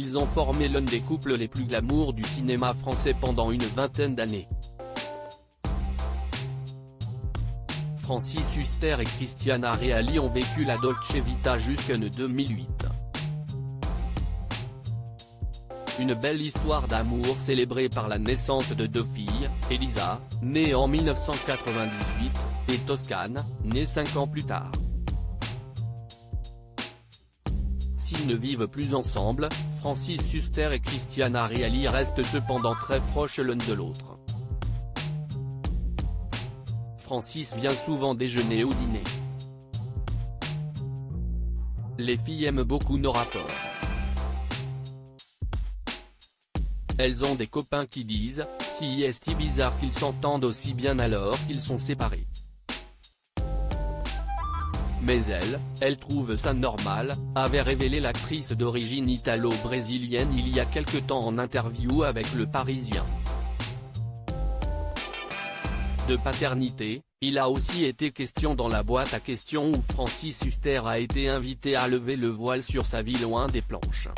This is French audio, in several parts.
ils ont formé l'un des couples les plus glamour du cinéma français pendant une vingtaine d'années. Francis Huster et Cristiana Reali ont vécu la Dolce Vita jusqu'en 2008. Une belle histoire d'amour célébrée par la naissance de deux filles, Elisa, née en 1998, et Toscane, née 5 ans plus tard. S'ils ne vivent plus ensemble, Francis Huster et Cristiana Reali restent cependant très proches l'un de l'autre. Francis vient souvent déjeuner ou dîner. Les filles aiment beaucoup nos rapports. Elles ont des copains qui disent, si est bizarre qu'ils s'entendent aussi bien alors qu'ils sont séparés. Mais elle trouve ça normal, avait révélé l'actrice d'origine italo-brésilienne il y a quelque temps en interview avec Le Parisien. De paternité, il a aussi été question dans la boîte à questions où Francis Huster a été invité à lever le voile sur sa vie loin des planches.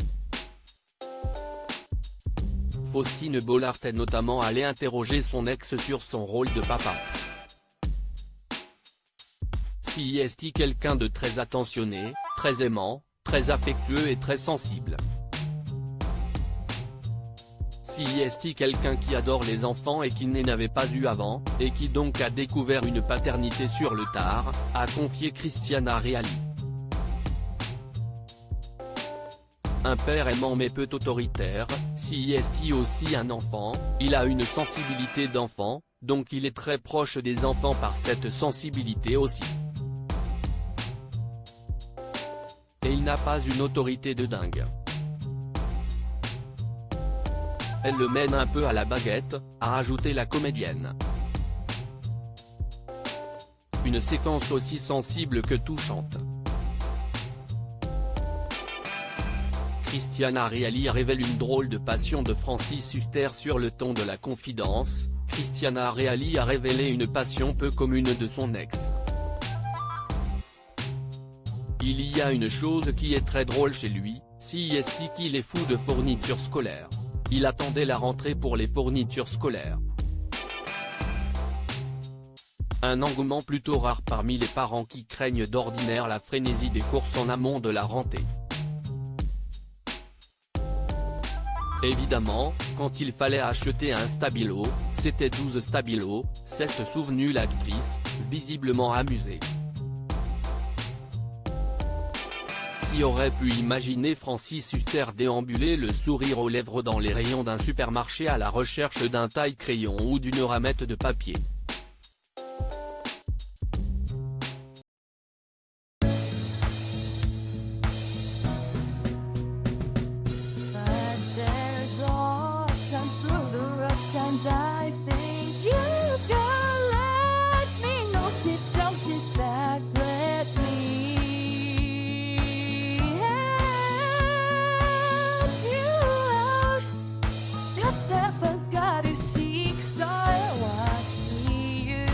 Faustine Bollard est notamment allée interroger son ex sur son rôle de papa. Si est quelqu'un de très attentionné, très aimant, très affectueux et très sensible. Si est quelqu'un qui adore les enfants et qui n'en avait pas eu avant, et qui donc a découvert une paternité sur le tard, a confié Cristiana Reali. Un père aimant mais peu autoritaire, si est aussi un enfant, il a une sensibilité d'enfant, donc il est très proche des enfants par cette sensibilité aussi. Et il n'a pas une autorité de dingue. Elle le mène un peu à la baguette, a rajouté la comédienne. Une séquence aussi sensible que touchante. Cristiana Reali révèle une drôle de passion de Francis Huster sur le ton de la confidence. Cristiana Reali a révélé une passion peu commune de son ex. Il y a une chose qui est très drôle chez lui, si est qu'il est fou de fournitures scolaires. Il attendait la rentrée pour les fournitures scolaires. Un engouement plutôt rare parmi les parents qui craignent d'ordinaire la frénésie des courses en amont de la rentrée. Évidemment, quand il fallait acheter un stabilo, c'était 12 stabilos, s'est souvenue l'actrice, visiblement amusée. Qui aurait pu imaginer Francis Huster déambuler le sourire aux lèvres dans les rayons d'un supermarché à la recherche d'un taille-crayon ou d'une ramette de papier. I think you can let me know. Sit down, sit back, let me help you out. Just step back, you seek, so I see you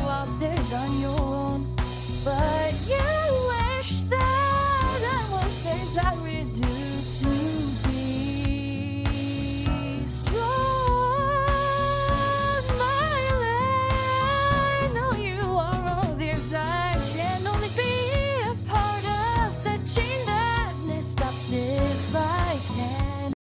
out there on your own, but